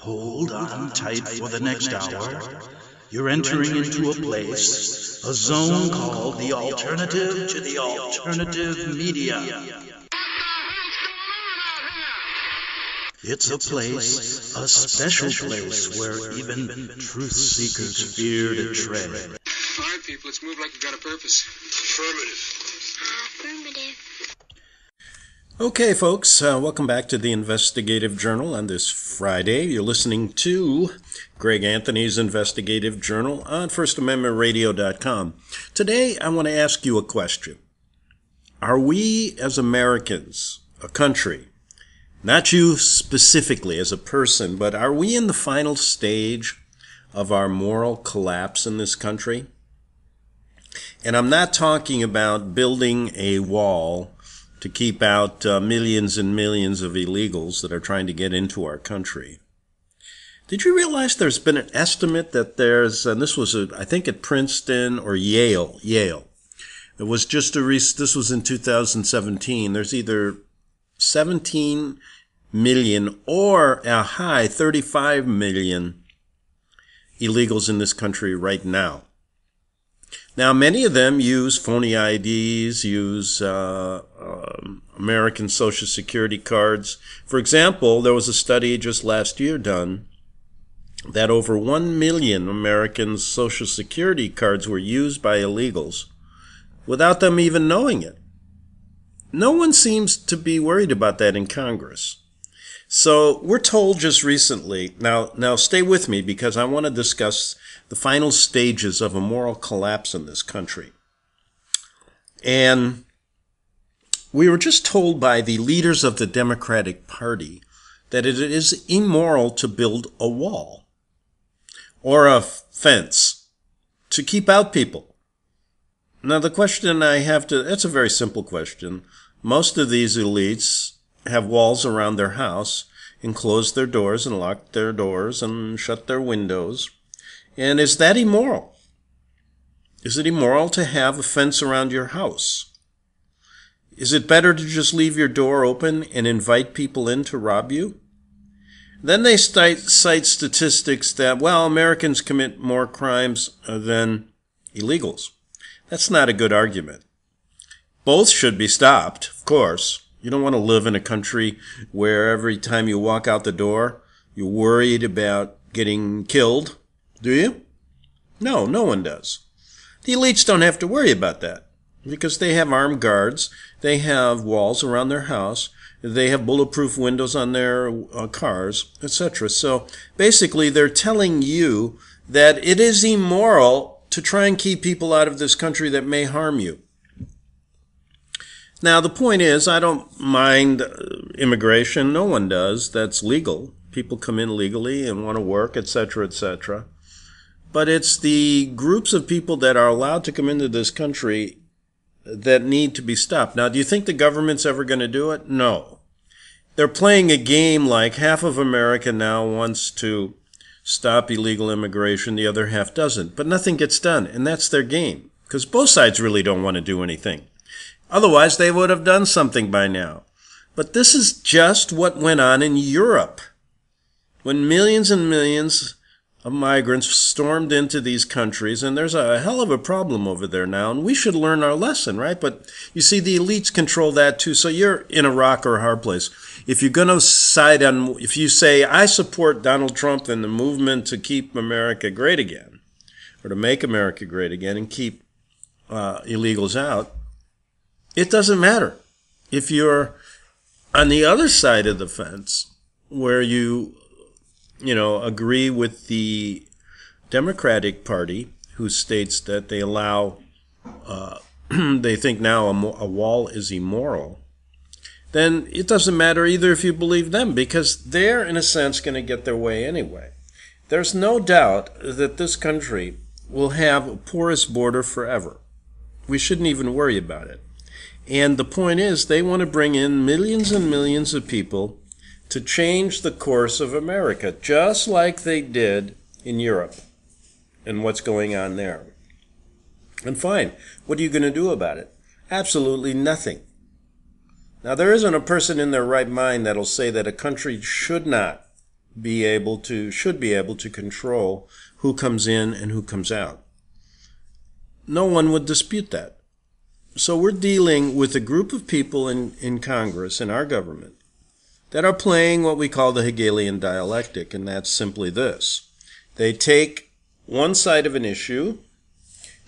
Hold on tight for the next hour. You're entering into a place, a zone called the alternative to the alternative media. It's a place, a special place where even truth seekers fear to tread. All right, people, let's move like we've got a purpose. Affirmative. Okay, folks, welcome back to the Investigative Journal on this Friday. You're listening to Greg Anthony's Investigative Journal on FirstAmendmentRadio.net. Today, I want to ask you a question. Are we, as Americans, a country, not you specifically as a person, but are we in the final stage of our moral collapse in this country? And I'm not talking about building a wall to keep out millions and millions of illegals that are trying to get into our country. Did you realize there's been an estimate that there's, and this was, I think at Princeton or Yale. It was just this was in 2017. There's either 17 million or a high 35 million illegals in this country right now. Now, many of them use phony IDs, use American Social Security cards. For example, there was a study just last year done that over 1 million American Social Security cards were used by illegals without them even knowing it. No one seems to be worried about that in Congress. So we're told just recently, now stay with me because I want to discuss the final stages of a moral collapse in this country. And we were just told by the leaders of the Democratic Party that it is immoral to build a wall or a fence to keep out people. Now the question I have it's a very simple question. Most of these elites have walls around their house and close their doors and lock their doors and shut their windows. And is that immoral? Is it immoral to have a fence around your house? Is it better to just leave your door open and invite people in to rob you? Then they cite statistics that, well, Americans commit more crimes than illegals. That's not a good argument. Both should be stopped, of course. You don't want to live in a country where every time you walk out the door, you're worried about getting killed. Do you? No, no one does. The elites don't have to worry about that because they have armed guards, they have walls around their house, they have bulletproof windows on their cars, etc. So basically they're telling you that it is immoral to try and keep people out of this country that may harm you. Now the point is, I don't mind immigration. No one does. That's legal. People come in legally and want to work, etc., etc. But it's the groups of people that are allowed to come into this country that need to be stopped. Now, do you think the government's ever going to do it? No. They're playing a game like half of America now wants to stop illegal immigration, the other half doesn't. But nothing gets done, and that's their game, because both sides really don't want to do anything. Otherwise, they would have done something by now. But this is just what went on in Europe, when millions and millions of migrants stormed into these countries, and there's a hell of a problem over there now, and we should learn our lesson, right? But you see, the elites control that too, so you're in a rock or a hard place. If you're going to side on, if you say, I support Donald Trump and the movement to keep America great again, or to make America great again and keep illegals out, it doesn't matter. If you're on the other side of the fence, where you agree with the Democratic Party, who states that they allow, they think now a wall is immoral, then it doesn't matter either if you believe them, because they're, in a sense, going to get their way anyway. There's no doubt that this country will have a porous border forever. We shouldn't even worry about it. And the point is, they want to bring in millions and millions of people to change the course of America, just like they did in Europe and what's going on there. And fine, what are you going to do about it? Absolutely nothing. Now, there isn't a person in their right mind that'll say that a country should not should be able to control who comes in and who comes out. No one would dispute that. So we're dealing with a group of people in Congress, in our government, that are playing what we call the Hegelian dialectic, and that's simply this. They take one side of an issue,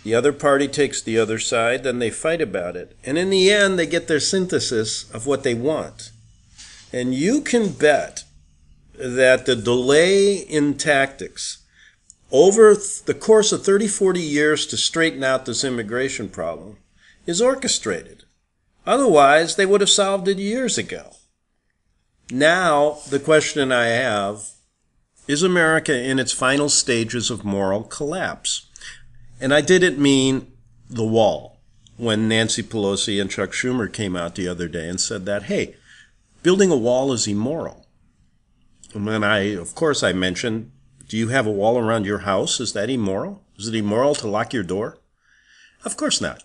the other party takes the other side, then they fight about it. And in the end, they get their synthesis of what they want. And you can bet that the delay in tactics over the course of 30, 40 years to straighten out this immigration problem is orchestrated. Otherwise, they would have solved it years ago. Now, the question I have, is America in its final stages of moral collapse? And I didn't mean the wall, when Nancy Pelosi and Chuck Schumer came out the other day and said that, hey, building a wall is immoral. And then of course I mentioned, do you have a wall around your house? Is that immoral? Is it immoral to lock your door? Of course not.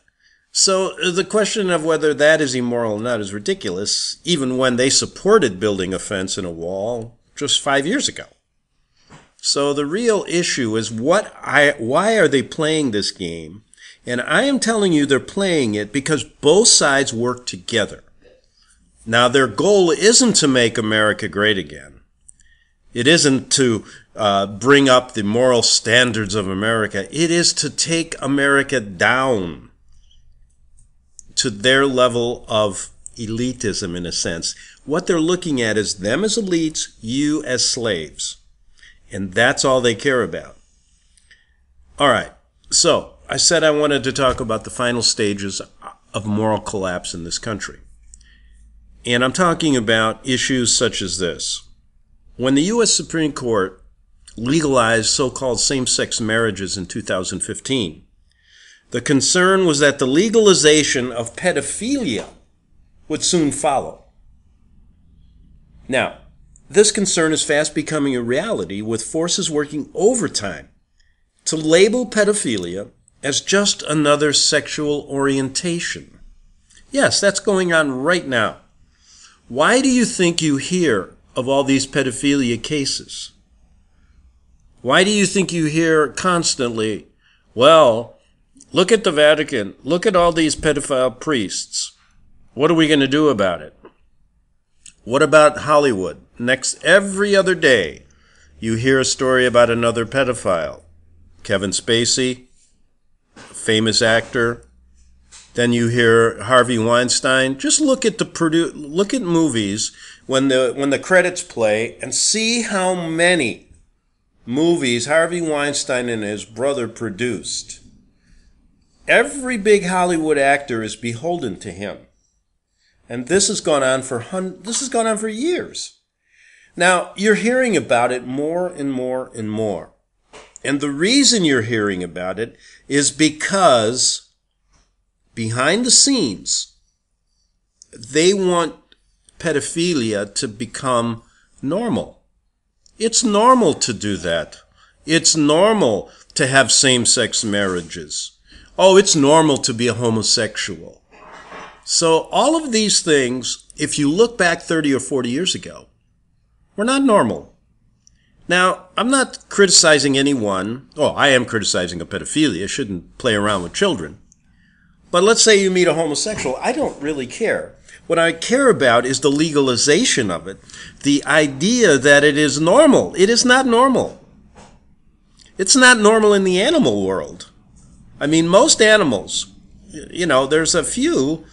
So the question of whether that is immoral or not is ridiculous, even when they supported building a fence and a wall just 5 years ago. So the real issue is why are they playing this game? And I am telling you they're playing it because both sides work together. Now their goal isn't to make America great again. It isn't to bring up the moral standards of America. It is to take America down to their level of elitism, in a sense. What they're looking at is them as elites, you as slaves. And that's all they care about. All right, so I said I wanted to talk about the final stages of moral collapse in this country. And I'm talking about issues such as this. When the U.S. Supreme Court legalized so-called same-sex marriages in 2015, the concern was that the legalization of pedophilia would soon follow. Now, this concern is fast becoming a reality, with forces working overtime to label pedophilia as just another sexual orientation. Yes, that's going on right now. Why do you think you hear of all these pedophilia cases? Why do you think you hear constantly, well, look at the Vatican, look at all these pedophile priests. What are we going to do about it? What about Hollywood? Every other day, you hear a story about another pedophile. Kevin Spacey, famous actor. Then you hear Harvey Weinstein. Just look at movies when the credits play and see how many movies Harvey Weinstein and his brother produced. Every big Hollywood actor is beholden to him. And this has gone on for years. Now, you're hearing about it more and more and more. And the reason you're hearing about it is because behind the scenes, they want pedophilia to become normal. It's normal to do that. It's normal to have same-sex marriages. Oh, it's normal to be a homosexual. So all of these things, if you look back 30 or 40 years ago, were not normal. Now, I'm not criticizing anyone. Oh, I am criticizing a pedophilia. Shouldn't play around with children. But let's say you meet a homosexual. I don't really care. What I care about is the legalization of it. The idea that it is normal. It is not normal. It's not normal in the animal world. I mean, most animals, there's a few.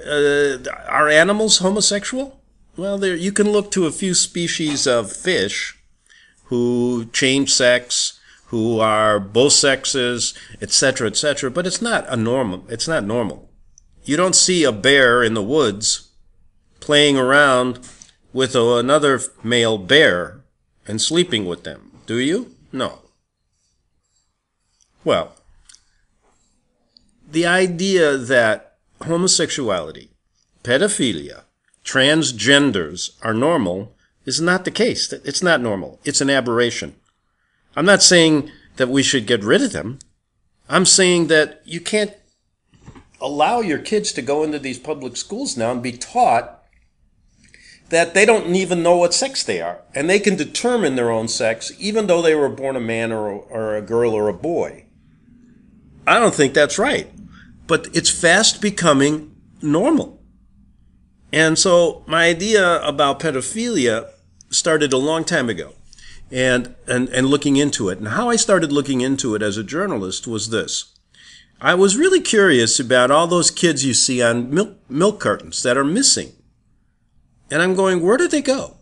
Are animals homosexual? Well, you can look to a few species of fish who change sex, who are both sexes, etc., etc. But it's not normal. It's not normal. You don't see a bear in the woods playing around with another male bear and sleeping with them, do you? No. Well, the idea that homosexuality, pedophilia, transgenders are normal is not the case. It's not normal. It's an aberration. I'm not saying that we should get rid of them. I'm saying that you can't allow your kids to go into these public schools now and be taught that they don't even know what sex they are. And they can determine their own sex even though they were born a man or a girl or a boy. I don't think that's right. But it's fast becoming normal. And so my idea about pedophilia started a long time ago. And looking into it. And how I started looking into it as a journalist was this. I was really curious about all those kids you see on milk cartons that are missing. And I'm going, where did they go?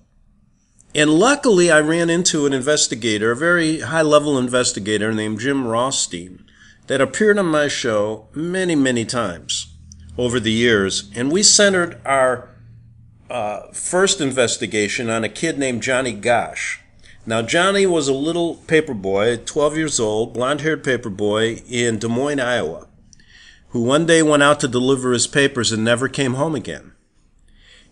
And luckily I ran into an investigator, a very high-level investigator named Jim Rothstein, that appeared on my show many, many times over the years. And we centered our first investigation on a kid named Johnny Gosh. Now, Johnny was a little paper boy, 12 years old, blonde-haired paper boy in Des Moines, Iowa, who one day went out to deliver his papers and never came home again.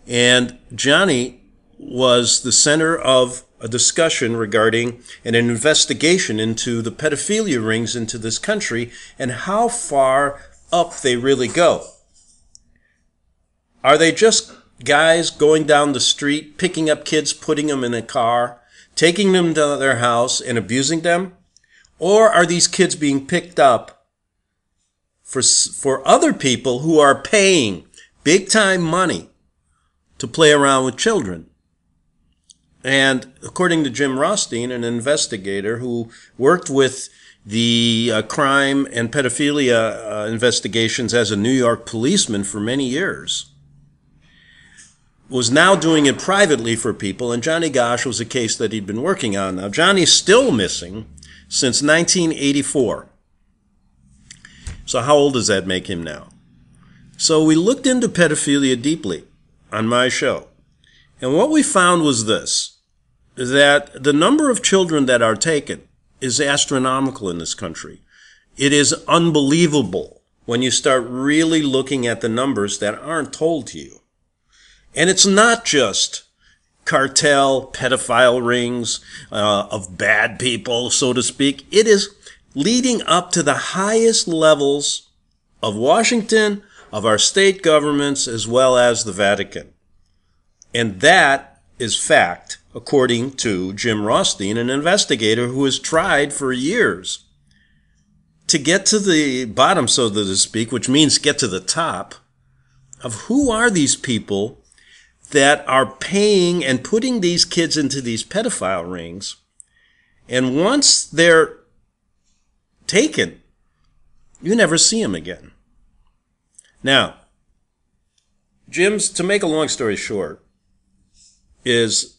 And Johnny was the center of a discussion regarding an investigation into the pedophilia rings into this country and how far up they really go. Are they just guys going down the street, picking up kids, putting them in a car, taking them to their house and abusing them? Or are these kids being picked up for other people who are paying big-time money to play around with children? And according to Jim Rothstein, an investigator who worked with the crime and pedophilia investigations as a New York policeman for many years, was now doing it privately for people, and Johnny Gosh was a case that he'd been working on. Now, Johnny's still missing since 1984. So how old does that make him now? So we looked into pedophilia deeply on my show. And what we found was this, that the number of children that are taken is astronomical in this country. It is unbelievable when you start really looking at the numbers that aren't told to you. And it's not just cartel, pedophile rings of bad people, so to speak. It is leading up to the highest levels of Washington, of our state governments, as well as the Vatican. And that is fact, according to Jim Rothstein, an investigator who has tried for years to get to the bottom, so to speak, which means get to the top, of who are these people that are paying and putting these kids into these pedophile rings. And once they're taken, you never see them again. Now, to make a long story short, is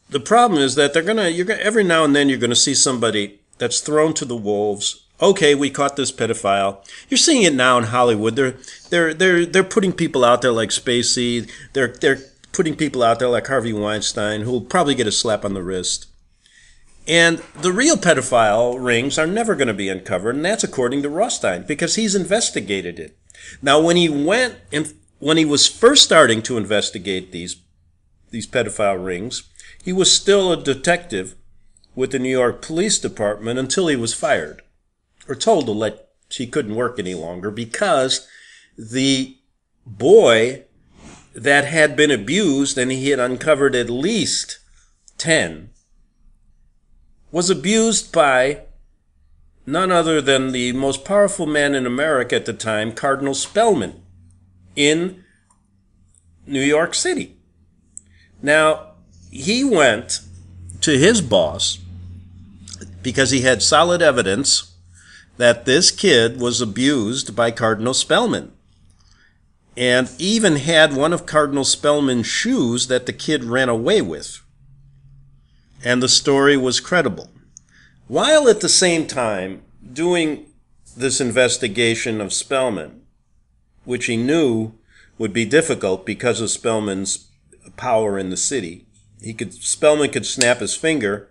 the problem is that every now and then you're gonna see somebody that's thrown to the wolves. Okay, we caught this pedophile. You're seeing it now in Hollywood. They're putting people out there like Spacey. They're putting people out there like Harvey Weinstein, who will probably get a slap on the wrist. And the real pedophile rings are never going to be uncovered, and that's according to Rothstein, because he's investigated it. Now, when he was first starting to investigate these pedophile rings, he was still a detective with the New York Police Department until he was fired, or told he couldn't work any longer because the boy that had been abused, and he had uncovered at least 10, was abused by none other than the most powerful man in America at the time, Cardinal Spellman, in New York City. Now, he went to his boss because he had solid evidence that this kid was abused by Cardinal Spellman, and even had one of Cardinal Spellman's shoes that the kid ran away with. And the story was credible. While at the same time doing this investigation of Spellman, which he knew would be difficult because of Spellman's power in the city, Spellman could snap his finger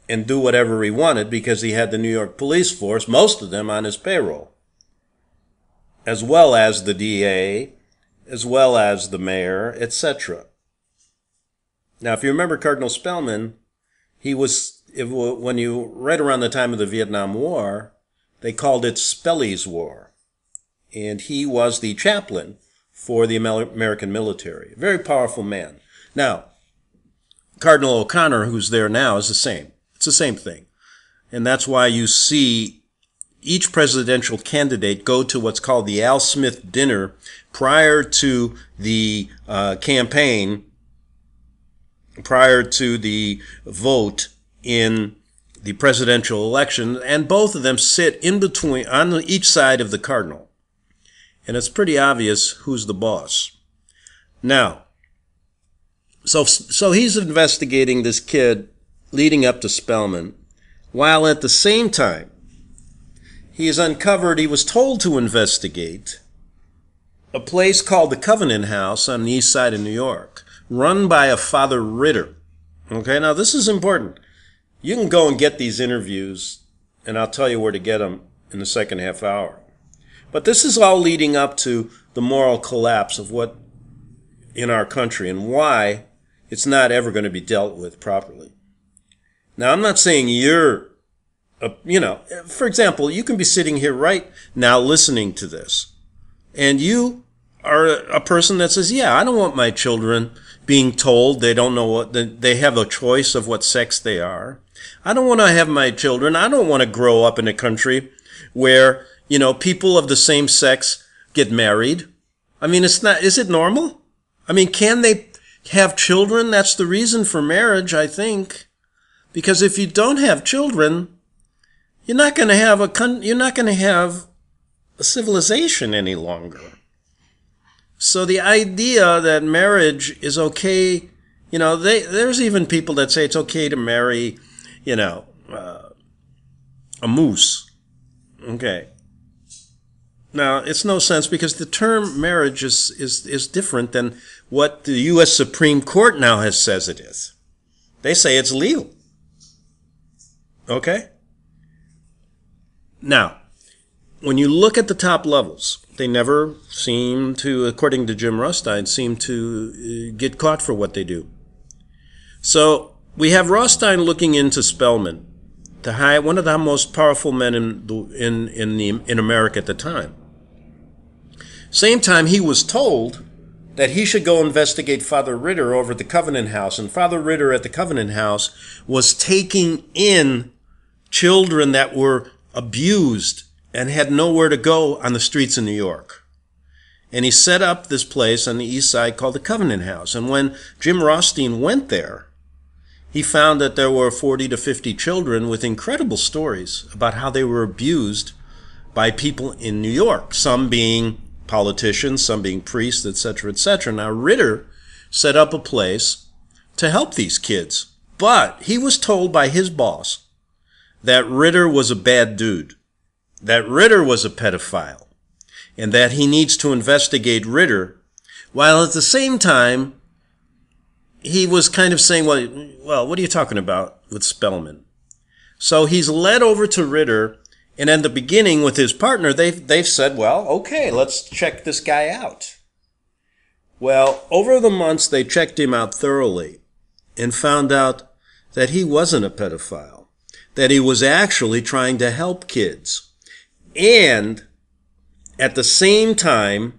and do whatever he wanted because he had the New York police force, most of them on his payroll, as well as the DA, as well as the mayor, etc. Now, if you remember Cardinal Spellman, right around the time of the Vietnam War, they called it Spelly's War. And he was the chaplain for the American military. A very powerful man. Now, Cardinal O'Connor, who's there now, is the same. It's the same thing. And that's why you see each presidential candidate go to what's called the Al Smith dinner prior to the campaign, prior to the vote in the presidential election, and both of them sit in between, on each side of the cardinal. And it's pretty obvious who's the boss. Now, so he's investigating this kid leading up to Spelman, while at the same time, he was told to investigate a place called the Covenant House on the east side of New York, run by a Father Ritter. Okay, now this is important. You can go and get these interviews, and I'll tell you where to get them in the second half hour. But this is all leading up to the moral collapse of what in our country and why it's not ever going to be dealt with properly. Now, I'm not saying for example, you can be sitting here right now listening to this, and you are a person that says, yeah, I don't want my children being told they don't know they have a choice of what sex they are. I don't want to have my children, I don't want to grow up in a country where, people of the same sex get married. I mean, is it normal? I mean, can they have children? That's the reason for marriage, I think. Because if you don't have children, you're not going to have a civilization any longer. So the idea that marriage is okay, there's even people that say it's okay to marry, a moose. Okay. Now, it's no sense because the term marriage is different than what the U.S. Supreme Court now says it is. They say it's legal. Okay? Now, when you look at the top levels, they never seem to, according to Jim Rothstein, seem to get caught for what they do. So we have Rothstein looking into Spelman, one of the most powerful men in America at the time. Same time, he was told that he should go investigate Father Ritter over at the Covenant House, and Father Ritter at the Covenant House was taking in children that were abused and had nowhere to go on the streets of New York. And he set up this place on the east side called the Covenant House. And when Jim Rothstein went there, he found that there were 40 to 50 children with incredible stories about how they were abused by people in New York, some being politicians, some being priests, etc., etc. Now, Ritter set up a place to help these kids, but he was told by his boss that Ritter was a bad dude, that Ritter was a pedophile, and that he needs to investigate Ritter, while at the same time, he was kind of saying, well, what are you talking about with Spelman? So he's led over to Ritter, and in the beginning with his partner, they've said, well, okay, let's check this guy out. Well, over the months, they checked him out thoroughly and found out that he wasn't a pedophile, that he was actually trying to help kids, and at the same time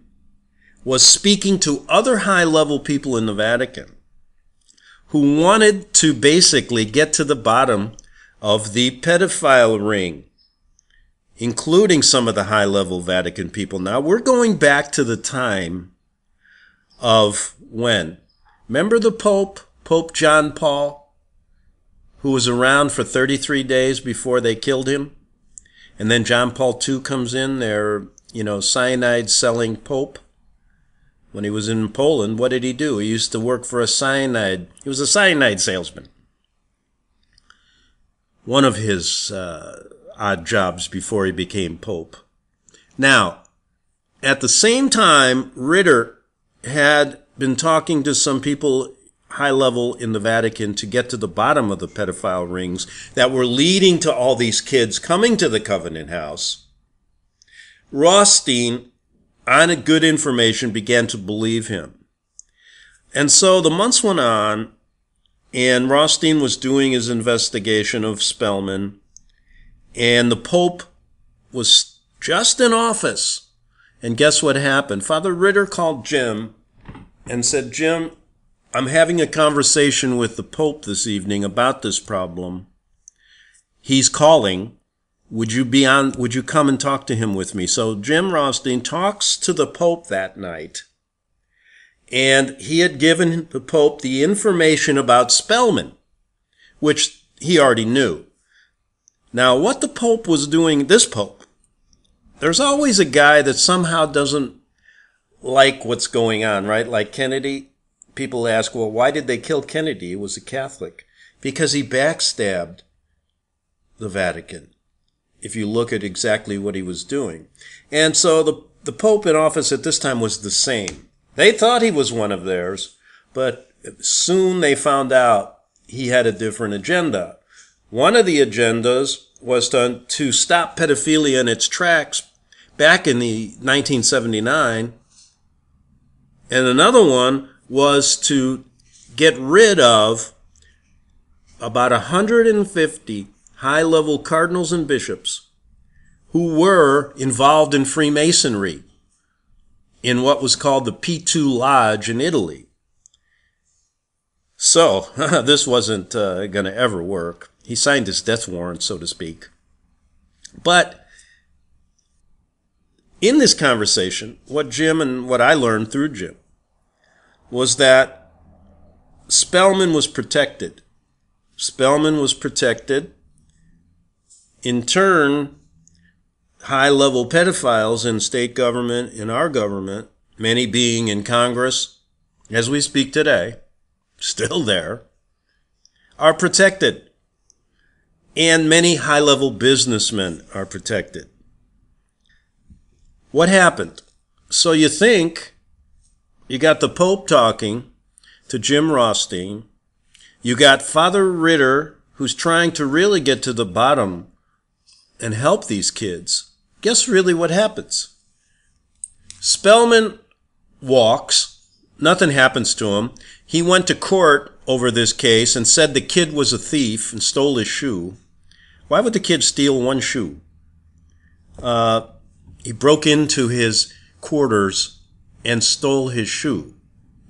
was speaking to other high-level people in the Vatican who wanted to basically get to the bottom of the pedophile ring, including some of the high-level Vatican people. Now, we're going back to the time of when? Remember the Pope, Pope John Paul, who was around for 33 days before they killed him? And then John Paul II comes in, their, cyanide-selling Pope. When he was in Poland, what did he do? He used to work for he was a cyanide salesman. One of his odd jobs before he became Pope. Now, at the same time, Ritter had been talking to some people high level in the Vatican to get to the bottom of the pedophile rings that were leading to all these kids coming to the Covenant House. Rothstein, on good information, began to believe him. And so the months went on, and Rothstein was doing his investigation of Spelman, and the Pope was just in office. And guess what happened? Father Ritter called Jim and said, Jim, I'm having a conversation with the Pope this evening about this problem. He's calling. Would you come and talk to him with me? So Jim Rothstein talks to the Pope that night. And he had given the Pope the information about Spellman, which he already knew. Now, what the Pope was doing, this Pope, there's always a guy that somehow doesn't like what's going on, right? Like Kennedy. People ask, well, why did they kill Kennedy? He was a Catholic. Because he backstabbed the Vatican, if you look at exactly what he was doing. And so the Pope in office at this time was the same. They thought he was one of theirs, but soon they found out he had a different agenda. One of the agendas was to stop pedophilia in its tracks back in the 1979, and another one was to get rid of about 150 high-level cardinals and bishops who were involved in Freemasonry in what was called the P2 Lodge in Italy. So, this wasn't going to ever work. He signed his death warrant, so to speak. But in this conversation, what Jim and what I learned through Jim was that Spellman was protected. Spellman was protected. In turn, high-level pedophiles in state government, in our government, many being in Congress, as we speak today, still there, are protected. And many high-level businessmen are protected. What happened? So you think you got the Pope talking to Jim Rothstein. You got Father Ritter, who's trying to really get to the bottom and help these kids. Guess really what happens? Spellman walks. Nothing happens to him. He went to court over this case and said the kid was a thief and stole his shoe. Why would the kid steal one shoe? He broke into his quarters and stole his shoe.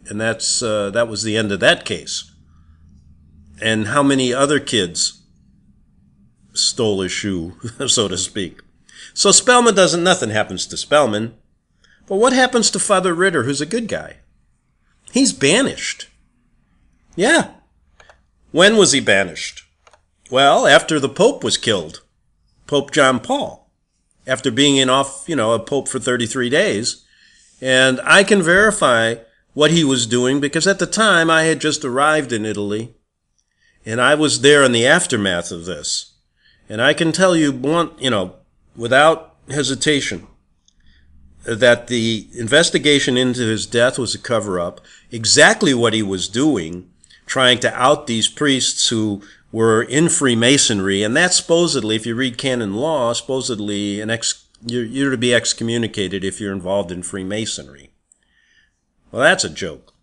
And that was the end of that case. And how many other kids stole his shoe, so to speak? So Spellman nothing happens to Spellman. But what happens to Father Ritter, who's a good guy? He's banished. Yeah. When was he banished? Well, after the Pope was killed. Pope John Paul. After being a Pope for 33 days. And I can verify what he was doing because at the time I had just arrived in Italy. And I was there in the aftermath of this. And I can tell you, without hesitation, that the investigation into his death was a cover-up. Exactly what he was doing, trying to out these priests who were in Freemasonry. And that's supposedly, if you read canon law, supposedly you're to be excommunicated if you're involved in Freemasonry. Well, that's a joke.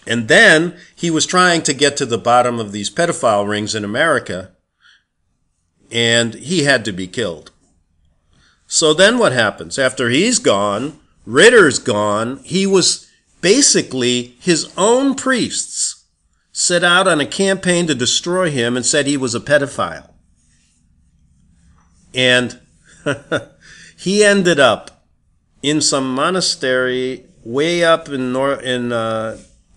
And then he was trying to get to the bottom of these pedophile rings in America, and he had to be killed. So then what happens? After he's gone, Ritter's gone, he was basically his own priests set out on a campaign to destroy him and said he was a pedophile. And he ended up in some monastery way up in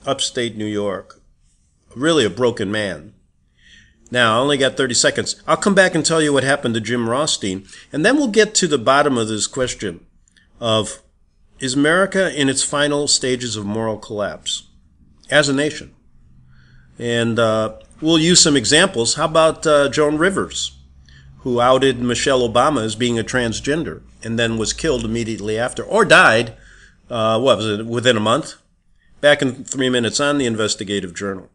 upstate New York. Really a broken man. Now, I only got 30 seconds. I'll come back and tell you what happened to Jim Rothstein, and then we'll get to the bottom of this question of, is America in its final stages of moral collapse as a nation? And we'll use some examples. How about Joan Rivers, who outed Michelle Obama as being a transgender and then was killed immediately after, or died, within a month? Back in 3 minutes on the Investigative Journal.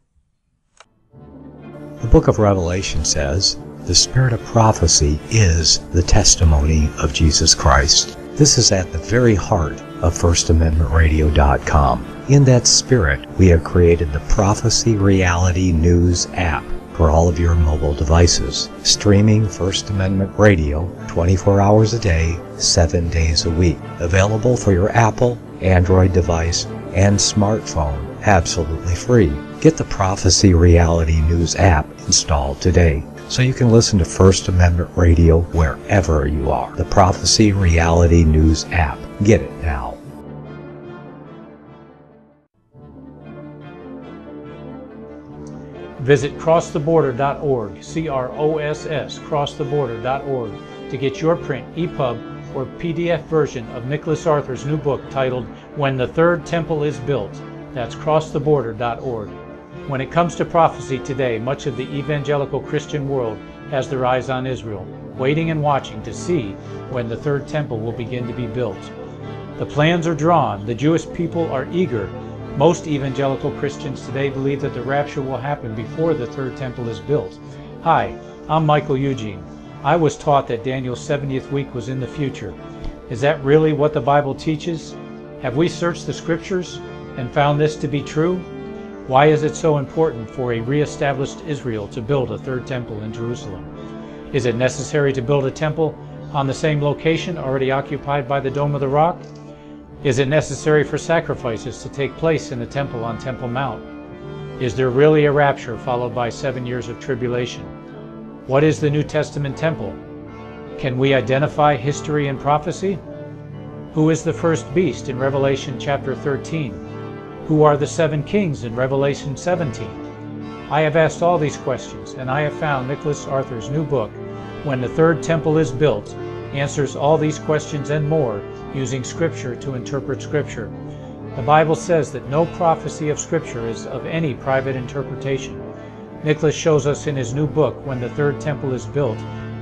The book of Revelation says, the spirit of prophecy is the testimony of Jesus Christ. This is at the very heart of FirstAmendmentRadio.com. In that spirit, we have created the Prophecy Reality News app. for all of your mobile devices. Streaming First Amendment Radio 24 hours a day, 7 days a week. Available for your Apple, Android device, and smartphone, absolutely free. Get the Prophecy Reality News app installed today so you can listen to First Amendment Radio wherever you are. The Prophecy Reality News app. Get it now. Visit crosstheborder.org, C-R-O-S-S, crosstheborder.org, to get your print, EPUB, or PDF version of Nicholas Arthur's new book titled When the Third Temple is Built. That's crosstheborder.org. When it comes to prophecy today, much of the evangelical Christian world has their eyes on Israel, waiting and watching to see when the third temple will begin to be built. The plans are drawn. The Jewish people are eager. Most evangelical Christians today believe that the rapture will happen before the third temple is built. Hi, I'm Michael Eugene. I was taught that Daniel's 70th week was in the future. Is that really what the Bible teaches? Have we searched the scriptures and found this to be true? Why is it so important for a re-established Israel to build a third temple in Jerusalem? Is it necessary to build a temple on the same location already occupied by the Dome of the Rock? Is it necessary for sacrifices to take place in the temple on Temple Mount? Is there really a rapture followed by 7 years of tribulation? What is the New Testament temple? Can we identify history and prophecy? Who is the first beast in Revelation chapter 13? Who are the 7 kings in Revelation 17? I have asked all these questions, and I have found Nicholas Arthur's new book, When the Third Temple is Built, answers all these questions and more using Scripture to interpret Scripture. The Bible says that no prophecy of Scripture is of any private interpretation. Nicholas shows us in his new book, When the Third Temple is Built,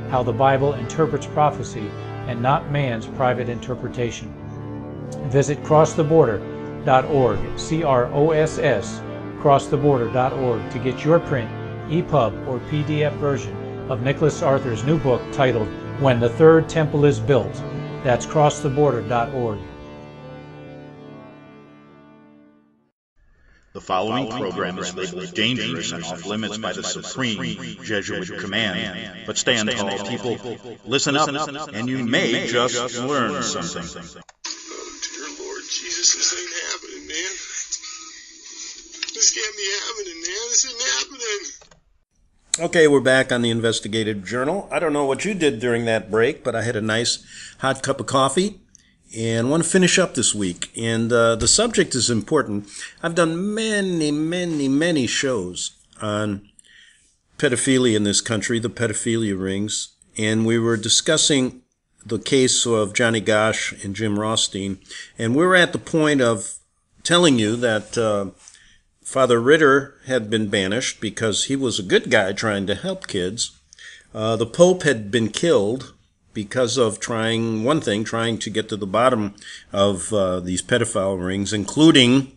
how the Bible interprets prophecy and not man's private interpretation. Visit crosstheborder.org, C-R-O-S-S, crosstheborder.org, to get your print, EPUB, or PDF version of Nicholas Arthur's new book titled When the Third Temple is Built. That's crosstheborder.org. The following program is labeled dangerous and off limits by the supreme Jesuit command. But stand tall, people. Listen up, and you may just learn something. Oh, dear Lord Jesus, this ain't happening, man. This can't be happening, man. This isn't happening. Okay, we're back on the Investigative Journal. I don't know what you did during that break, but I had a nice hot cup of coffee and want to finish up this week. And the subject is important. I've done many shows on pedophilia in this country, the pedophilia rings, and we were discussing the case of Johnny Gosch and Jim Rothstein, and we were at the point of telling you that Father Ritter had been banished because he was a good guy trying to help kids. The Pope had been killed because of trying to get to the bottom of these pedophile rings, including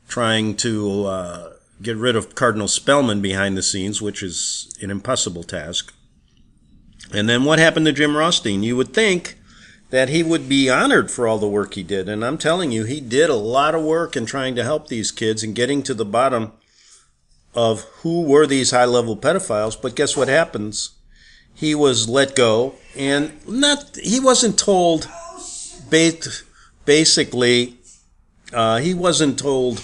trying to get rid of Cardinal Spellman behind the scenes, which is an impossible task. And then what happened to Jim Rothstein? You would think that he would be honored for all the work he did. And I'm telling you, he did a lot of work in trying to help these kids and getting to the bottom of who were these high-level pedophiles. But guess what happens? He was let go, and he wasn't told, basically, he wasn't told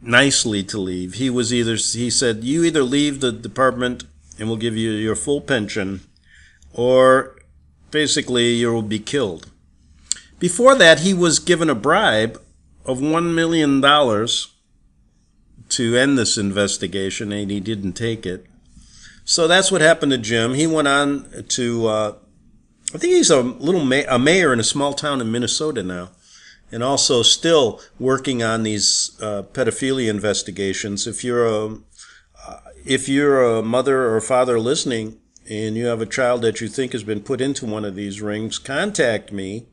nicely to leave. He said, you either leave the department and we'll give you your full pension, or basically you will be killed. Before that, he was given a bribe of $1 million to end this investigation, and he didn't take it. So that's what happened to Jim. He went on to, I think he's a mayor in a small town in Minnesota now, and also still working on these pedophilia investigations. If you're a mother or father listening and you have a child that you think has been put into one of these rings, contact me,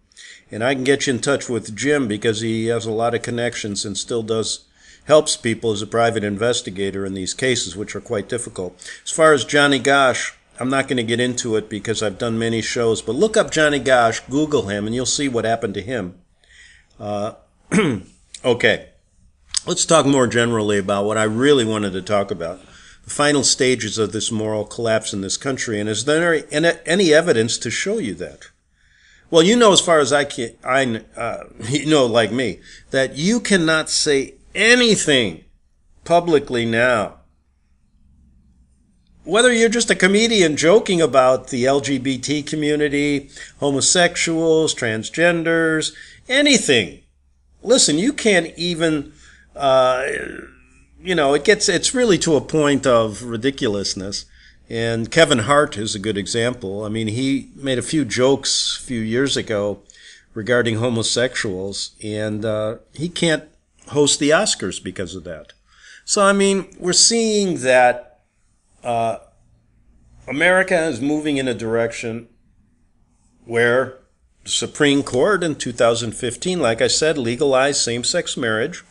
and I can get you in touch with Jim because he has a lot of connections and still helps people as a private investigator in these cases, which are quite difficult. As far as Johnny Gosch, I'm not going to get into it because I've done many shows, but look up Johnny Gosch, Google him, and you'll see what happened to him. Okay. let's talk more generally about what I really wanted to talk about. The final stages of this moral collapse in this country. And is there any evidence to show you that? Well, you know as far as you know, like me, that you cannot say anything publicly now. Whether you're just a comedian joking about the LGBT community, homosexuals, transgenders, anything. Listen, you can't even, it's really to a point of ridiculousness. And Kevin Hart is a good example. I mean, he made a few jokes a few years ago regarding homosexuals, and he can't host the Oscars because of that. So, I mean, we're seeing that America is moving in a direction where the Supreme Court in 2015, like I said, legalized same-sex marriage.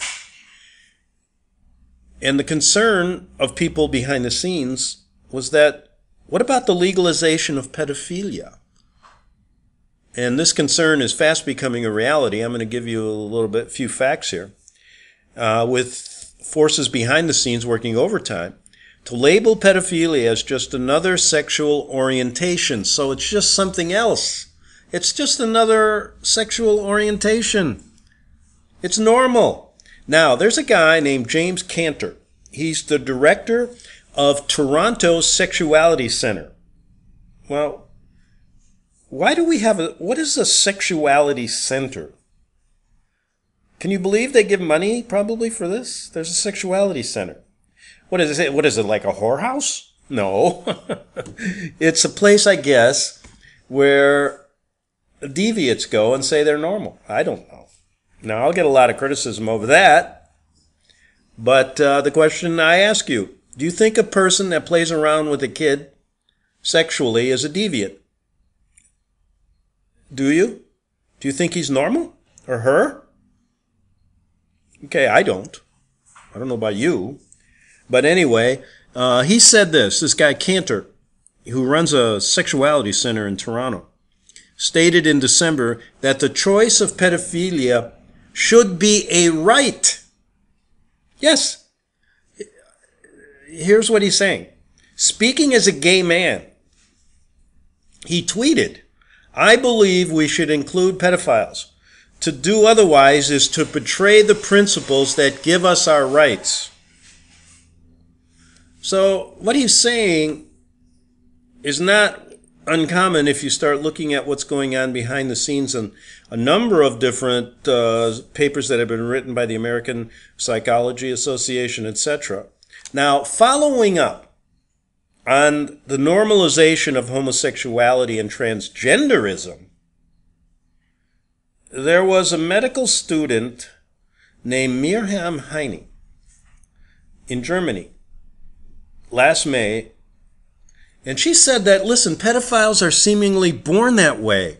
And the concern of people behind the scenes was that, what about the legalization of pedophilia? And this concern is fast becoming a reality. I'm going to give you a few facts here. With forces behind the scenes working overtime to label pedophilia as just another sexual orientation. So it's just something else. It's just another sexual orientation. It's normal. Now, there's a guy named James Cantor. He's the director of Toronto's Sexuality Center. Well, what is a sexuality center? Can you believe they give money probably for this? There's a sexuality center. What is it? What is it, like a whorehouse? No. It's a place, I guess, where deviants go and say they're normal. I don't know. Now, I'll get a lot of criticism over that. But the question I ask you, do you think a person that plays around with a kid sexually is a deviant? Do you? Do you think he's normal? Or her? Okay, I don't. I don't know about you. But anyway, he said this guy Cantor, who runs a sexuality center in Toronto, stated in December that the choice of pedophilia should be a right. Yes. Here's what he's saying. Speaking as a gay man, he tweeted, "I believe we should include pedophiles. To do otherwise is to betray the principles that give us our rights." So what he's saying is not uncommon if you start looking at what's going on behind the scenes in a number of different papers that have been written by the American Psychology Association, etc. Now, following up on the normalization of homosexuality and transgenderism, there was a medical student named Miriam Heine in Germany last May, and she said that, listen, pedophiles are seemingly born that way,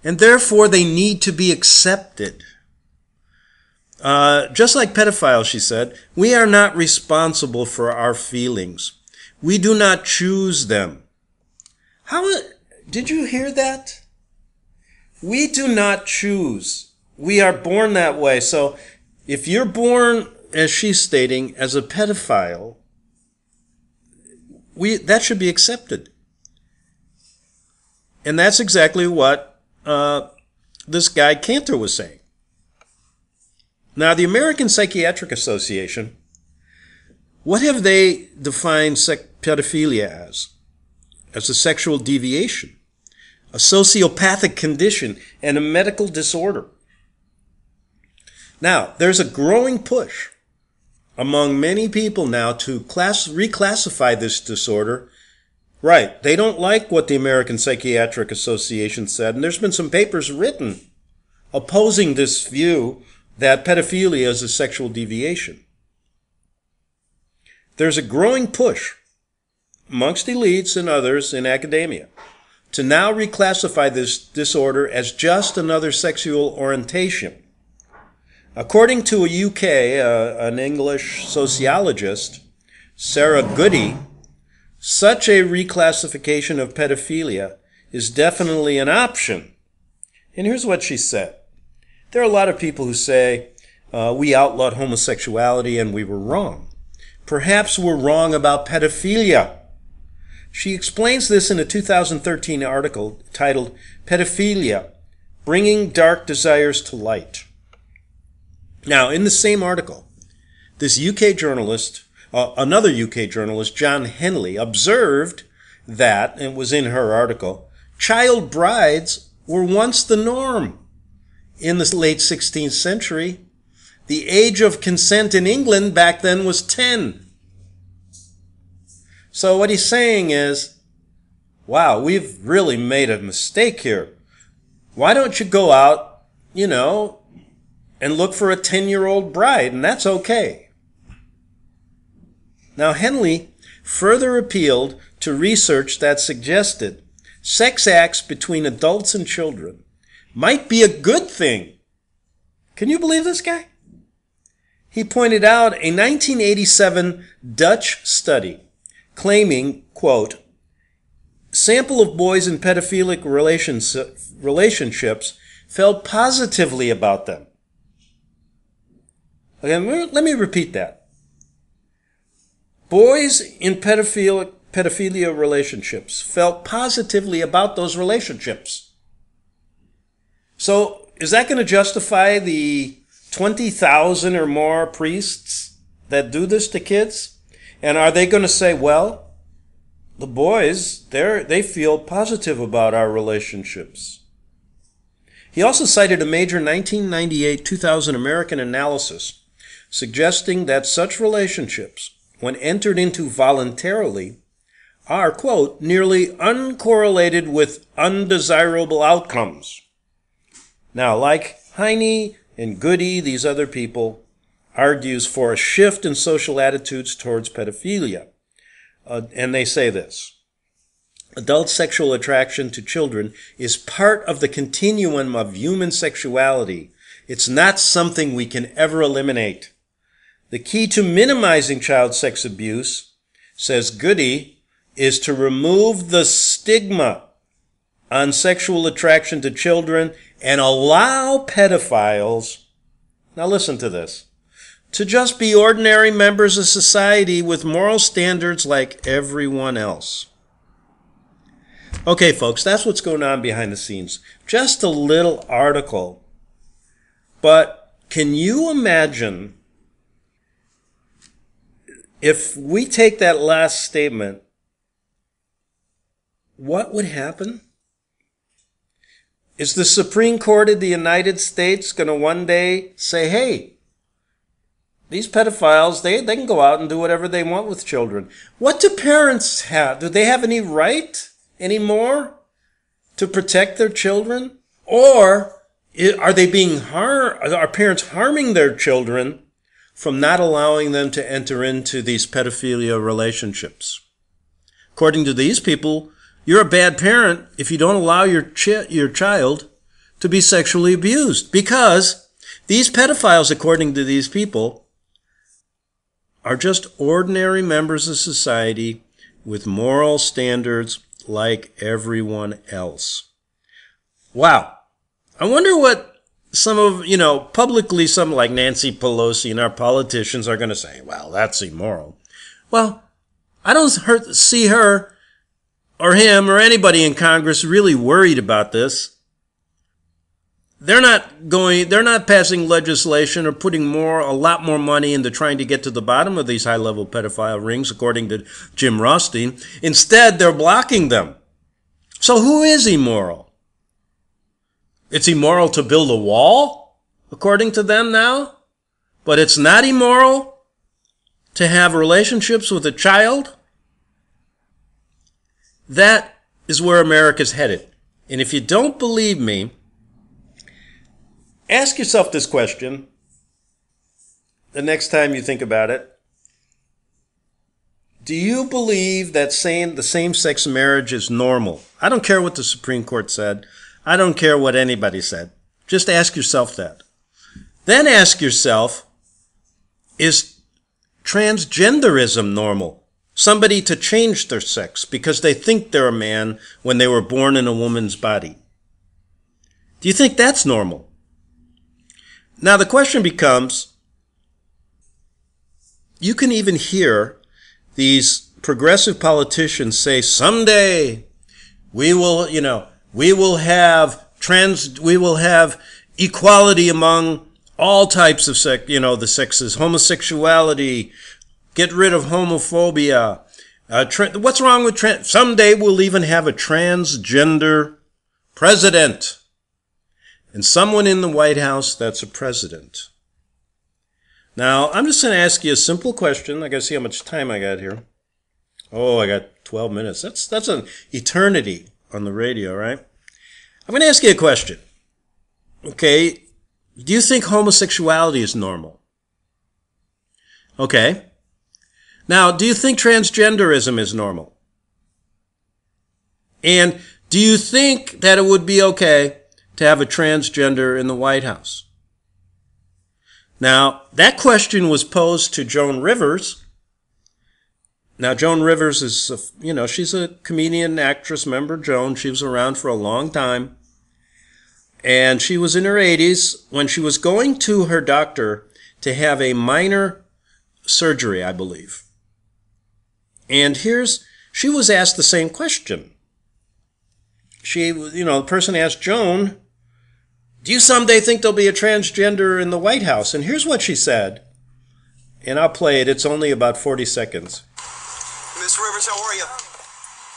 and therefore they need to be accepted. Just like pedophiles, she said, we are not responsible for our feelings. We do not choose them. Did you hear that? We do not choose. We are born that way. So if you're born, as she's stating, as a pedophile, that should be accepted. And that's exactly what this guy Cantor was saying. Now, the American Psychiatric Association, what have they defined pedophilia as? As a sexual deviation, a sociopathic condition, and a medical disorder. Now, there's a growing push among many people now to reclassify this disorder. Right, they don't like what the American Psychiatric Association said, and there's been some papers written opposing this view that pedophilia is a sexual deviation. There's a growing push amongst elites and others in academia to now reclassify this disorder as just another sexual orientation. According to a UK, an English sociologist, Sarah Goode, such a reclassification of pedophilia is definitely an option. And here's what she said. There are a lot of people who say, we outlawed homosexuality and we were wrong. Perhaps we're wrong about pedophilia. She explains this in a 2013 article titled Pedophilia, Bringing Dark Desires to Light. Now, in the same article, this UK journalist, another UK journalist, John Henley, observed that, and it was in her article, child brides were once the norm. In the late 16th century, the age of consent in England back then was 10. So what he's saying is, wow, we've really made a mistake here. Why don't you go out, and look for a 10-year-old bride, and that's okay. Now, Henley further appealed to research that suggested sex acts between adults and children might be a good thing. Can you believe this guy? He pointed out a 1987 Dutch study claiming, quote, sample of boys in pedophilic relationships felt positively about them. Again, let me repeat that. Boys in pedophilia relationships felt positively about those relationships. So, is that going to justify the 20,000 or more priests that do this to kids? And are they going to say, well, the boys, they feel positive about our relationships? He also cited a major 1998-2000 American analysis suggesting that such relationships, when entered into voluntarily, are, quote, nearly uncorrelated with undesirable outcomes. Now, like Heine and Goode, these other people, argues for a shift in social attitudes towards pedophilia. And they say this: adult sexual attraction to children is part of the continuum of human sexuality. It's not something we can ever eliminate. The key to minimizing child sex abuse, says Goode, is to remove the stigma on sexual attraction to children and allow pedophiles, now listen to this, to just be ordinary members of society with moral standards like everyone else. Okay, folks, that's what's going on behind the scenes. Just a little article. But can you imagine if we take that last statement, what would happen? Is the Supreme Court of the United States going to one day say, hey, these pedophiles, they can go out and do whatever they want with children? What do parents have? Do they have any right anymore to protect their children? Or are they being are parents harming their children from not allowing them to enter into these pedophilia relationships? According to these people, you're a bad parent if you don't allow your child to be sexually abused, because these pedophiles, according to these people, are just ordinary members of society with moral standards like everyone else. Wow. I wonder what some of, publicly some like Nancy Pelosi and our politicians are going to say. Well, that's immoral. Well, I don't see her or him or anybody in Congress really worried about this. They're not passing legislation or putting a lot more money into trying to get to the bottom of these high-level pedophile rings, according to Jim Rothstein. Instead, they're blocking them. So who is immoral? It's immoral to build a wall, according to them now, but it's not immoral to have relationships with a child? That is where America's headed. And if you don't believe me, ask yourself this question the next time you think about it. Do you believe that the same-sex marriage is normal? I don't care what the Supreme Court said. I don't care what anybody said. Just ask yourself that. Then ask yourself, is transgenderism normal? Somebody to change their sex because they think they're a man when they were born in a woman's body. Do you think that's normal? Now the question becomes, you can even hear these progressive politicians say, someday we will have equality among all types of the sexes, homosexuality, get rid of homophobia. What's wrong with someday we'll even have a transgender president. And someone in the White House that's a president. Now, I'm just going to ask you a simple question. I got to see how much time I got here. Oh, I got 12 minutes. That's an eternity on the radio, right? I'm going to ask you a question. Okay, do you think homosexuality is normal? Okay. Now, do you think transgenderism is normal? And do you think that it would be okay to have a transgender in the White House? Now, that question was posed to Joan Rivers. Now, Joan Rivers is, she's a comedian, actress. Remember Joan? She was around for a long time. And she was in her 80s when she was going to her doctor to have a minor surgery, I believe. And she was asked the same question. The person asked Joan, do you someday think there'll be a transgender in the White House? And here's what she said. And I'll play it. It's only about 40 seconds. Miss Rivers, how are you?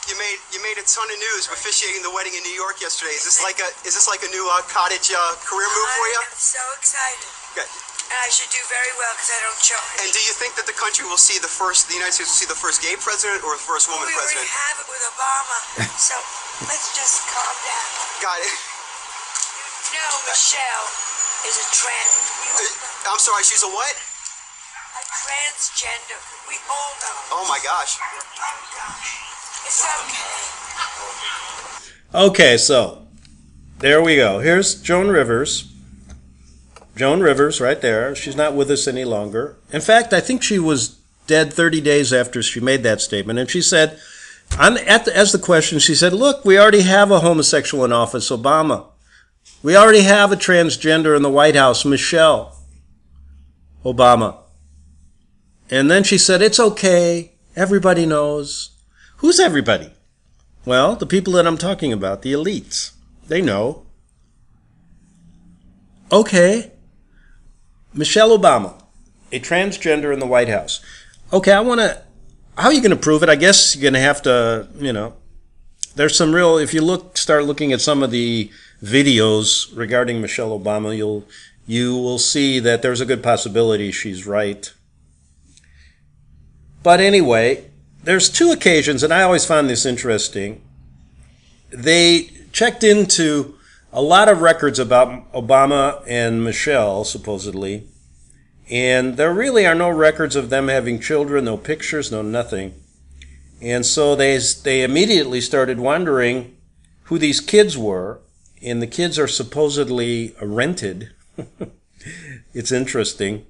You made a ton of news officiating the wedding in New York yesterday. Is this like a new cottage career move for you? I'm so excited. Okay. And I should do very well because I don't charge. And do you think that the country will see the United States will see the first gay president or the first woman president? We already have it with Obama. So let's just calm down. Got it. No, Michelle is a I'm sorry, she's a what? A transgender. We all know. Oh my gosh. It's okay. Okay, so there we go. Here's Joan Rivers. Joan Rivers right there. She's not with us any longer. In fact, I think she was dead 30 days after she made that statement. And she said, as the question, she said, look, we already have a homosexual in office, Obama. We already have a transgender in the White House, Michelle Obama. And then she said, it's okay. Everybody knows. Who's everybody? Well, the people that I'm talking about, the elites. They know. Okay. Michelle Obama, a transgender in the White House. Okay, how are you going to prove it? I guess you're going to have to, there's some if you start looking at some of the videos regarding Michelle Obama, you will see that there's a good possibility she's right. But anyway, there's two occasions, and I always found this interesting. They checked into a lot of records about Obama and Michelle, supposedly, and there really are no records of them having children, no pictures, no nothing. And so they immediately started wondering who these kids were, and the kids are supposedly rented. It's interesting.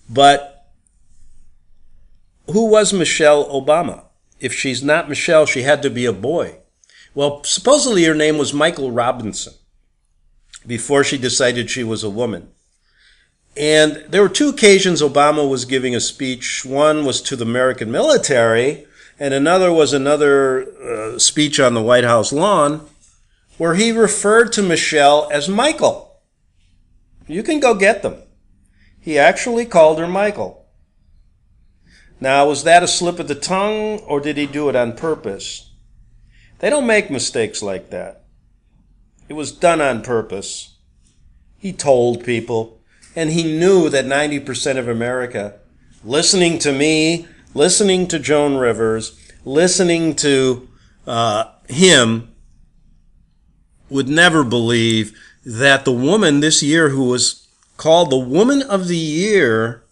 But who was Michelle Obama? If she's not Michelle, she had to be a boy. Well, supposedly her name was Michael Robinson before she decided she was a woman. And there were two occasions Obama was giving a speech. One was to the American military, and another was another speech on the White House lawn, where he referred to Michelle as Michael. You can go get them. He actually called her Michael. Now, was that a slip of the tongue, or did he do it on purpose? They don't make mistakes like that. It was done on purpose. He told people, and he knew that 90% of America, listening to me, listening to Joan Rivers, listening to him, would never believe that the woman this year who was called the Woman of the Year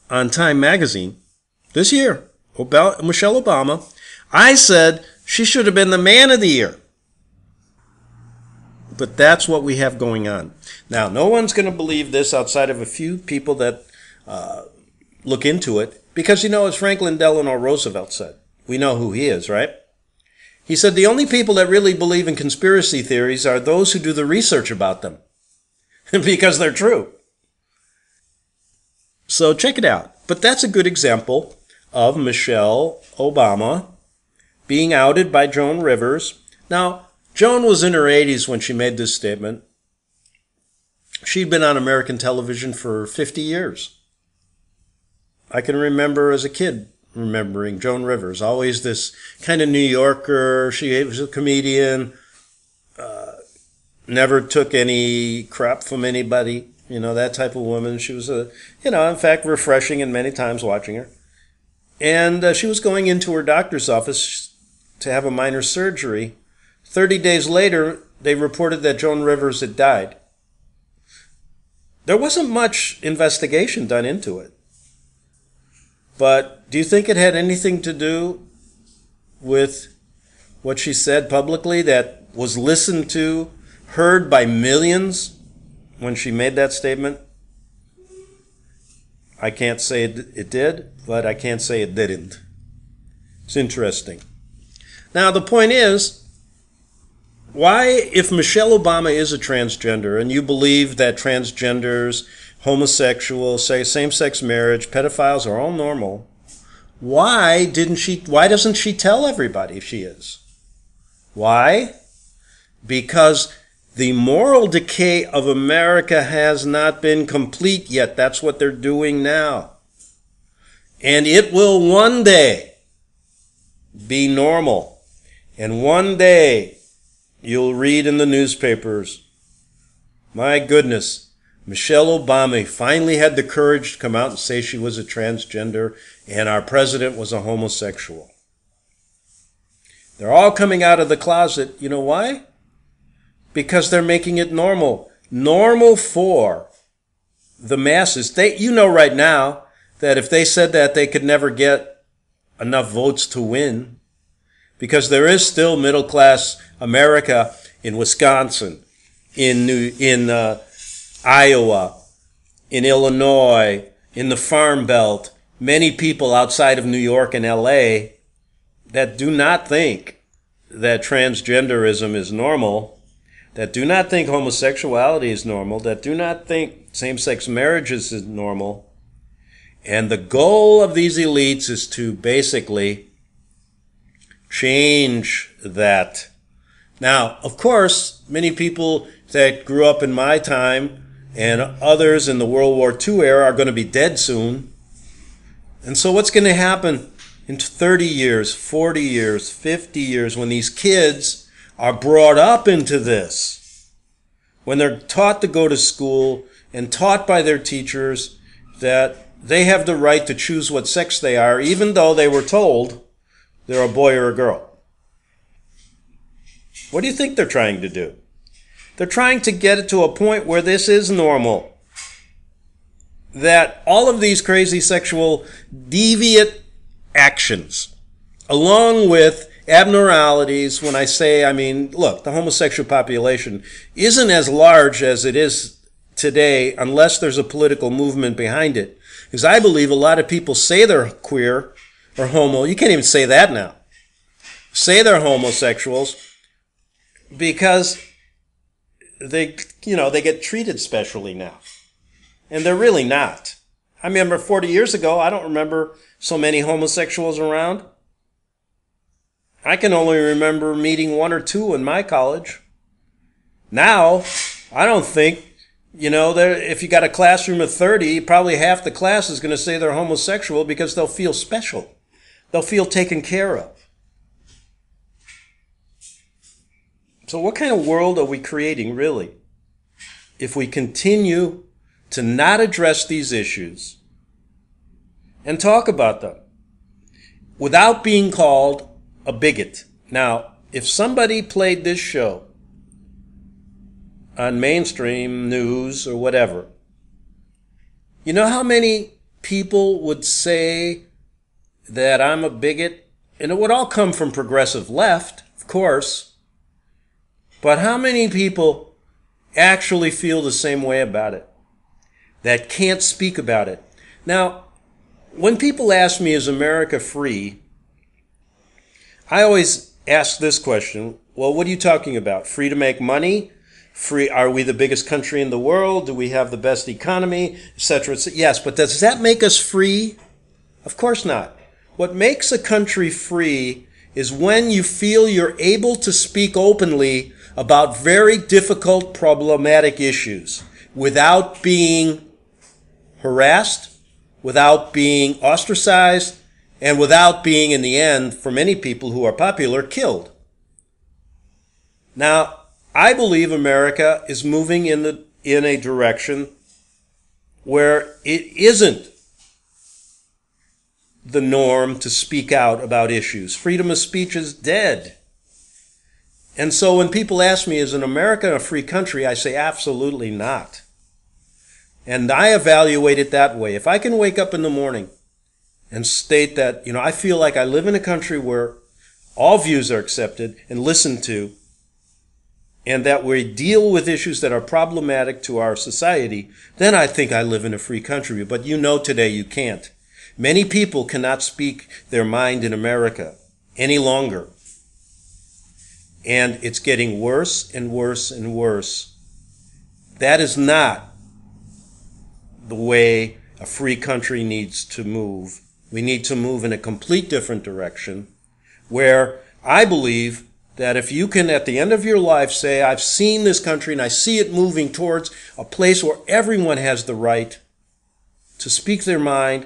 on Time magazine, this year, Michelle Obama, I said she should have been the Man of the Year. But that's what we have going on. Now, no one's going to believe this outside of a few people that look into it, because, as Franklin Delano Roosevelt said. We know who he is, right? He said the only people that really believe in conspiracy theories are those who do the research about them, because they're true. So check it out. But that's a good example of Michelle Obama being outed by Joan Rivers. Now, Joan was in her 80s when she made this statement. She'd been on American television for 50 years. I can remember as a kid remembering Joan Rivers, always this kind of New Yorker. She was a comedian, never took any crap from anybody, that type of woman. She was in fact, refreshing and many times watching her. And she was going into her doctor's office to have a minor surgery. 30 days later, they reported that Joan Rivers had died. There wasn't much investigation done into it. But do you think it had anything to do with what she said publicly that was listened to, heard by millions when she made that statement? I can't say it did, but I can't say it didn't. It's interesting. Now, the point is, why, if Michelle Obama is a transgender and you believe that transgenders, homosexuals, same-sex marriage, pedophiles are all normal, why doesn't she tell everybody she is? Why? Because the moral decay of America has not been complete yet. That's what they're doing now. And it will one day be normal. And one day you'll read in the newspapers, my goodness, Michelle Obama finally had the courage to come out and say she was a transgender and our president was a homosexual. They're all coming out of the closet. You know why? Because they're making it normal. Normal for the masses. You know right now that if they said that, they could never get enough votes to win. Because there is still middle-class America in Wisconsin, in Iowa, in Illinois, in the Farm Belt, many people outside of New York and LA that do not think that transgenderism is normal, that do not think homosexuality is normal, that do not think same-sex marriages is normal. And the goal of these elites is to basically change that. Now, of course, many people that grew up in my time and others in the World War II era are going to be dead soon. And so what's going to happen in 30 years, 40 years, 50 years, when these kids are brought up into this, when they're taught to go to school and taught by their teachers that they have the right to choose what sex they are, even though they were told they're a boy or a girl? What do you think they're trying to do? They're trying to get it to a point where this is normal. That all of these crazy sexual deviant actions, along with abnormalities, when I say, look, the homosexual population isn't as large as it is today unless there's a political movement behind it. Because I believe a lot of people say they're queer or homo. You can't even say that now. Say they're homosexuals because they get treated specially now. And they're really not. I remember 40 years ago, I don't remember so many homosexuals around. I can only remember meeting one or two in my college. Now, I don't think, if you got a classroom of 30, probably half the class is going to say they're homosexual because they'll feel special. They'll feel taken care of. So what kind of world are we creating, really, if we continue to not address these issues and talk about them without being called a bigot? Now, if somebody played this show on mainstream news or whatever, you know how many people would say that I'm a bigot? And it would all come from progressive left, of course. But how many people actually feel the same way about it, that can't speak about it? Now, when people ask me, is America free? I always ask this question, well, what are you talking about? Free to make money? free. Are we the biggest country in the world? Do we have the best economy, etc.? Yes, but does that make us free? Of course not. What makes a country free is when you feel you're able to speak openly about very difficult, problematic issues without being harassed, without being ostracized, and without being, in the end, for many people who are popular, killed. Now, I believe America is moving in a direction where it isn't the norm to speak out about issues. Freedom of speech is dead. And so when people ask me, is America a free country, I say absolutely not. And I evaluate it that way. If I can wake up in the morning and state that, I feel like I live in a country where all views are accepted and listened to, and that we deal with issues that are problematic to our society, then I think I live in a free country. But today you can't. Many people cannot speak their mind in America any longer. And it's getting worse and worse and worse. That is not the way a free country needs to move. We need to move in a complete different direction, where I believe that if you can, at the end of your life, say, I've seen this country and I see it moving towards a place where everyone has the right to speak their mind,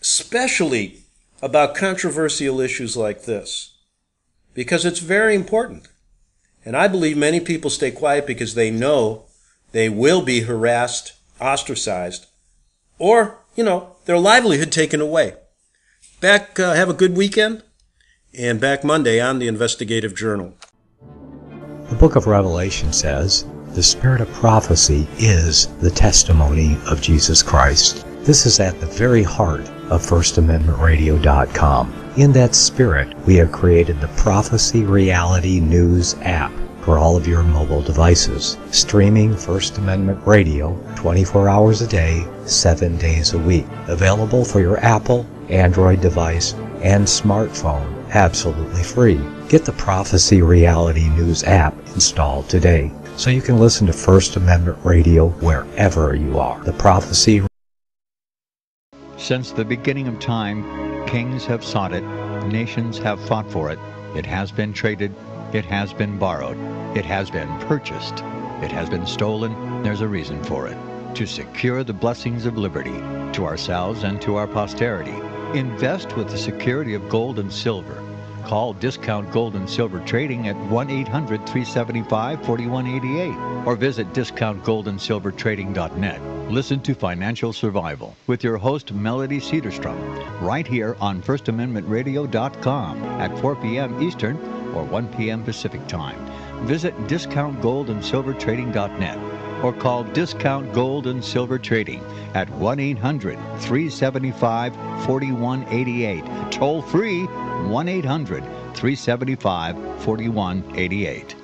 especially about controversial issues like this, because it's very important. And I believe many people stay quiet because they know they will be harassed, ostracized, or, their livelihood taken away. Have a good weekend, and back Monday on the Investigative Journal. The book of Revelation says, the spirit of prophecy is the testimony of Jesus Christ. This is at the very heart of FirstAmendmentRadio.com. In that spirit, we have created the Prophecy Reality News app for all of your mobile devices, streaming First Amendment Radio 24 hours a day, 7 days a week. Available for your Apple, Android device, and smartphone, absolutely free. Get the Prophecy Reality News app installed today so you can listen to First Amendment Radio wherever you are. The Prophecy. Since the beginning of time, kings have sought it, nations have fought for it. It has been traded, it has been borrowed, it has been purchased, it has been stolen. There's a reason for it. To secure the blessings of liberty to ourselves and to our posterity. Invest with the security of gold and silver. Call Discount Gold and Silver Trading at 1-800-375-4188 or visit discountgoldandsilvertrading.net. Listen to Financial Survival with your host Melody Cedarstrom right here on FirstAmendmentRadio.com at 4 p.m. Eastern or 1 p.m. Pacific Time. Visit discountgoldandsilvertrading.net or call Discount Gold and Silver Trading at 1-800-375-4188. Toll free 1-800-375-4188.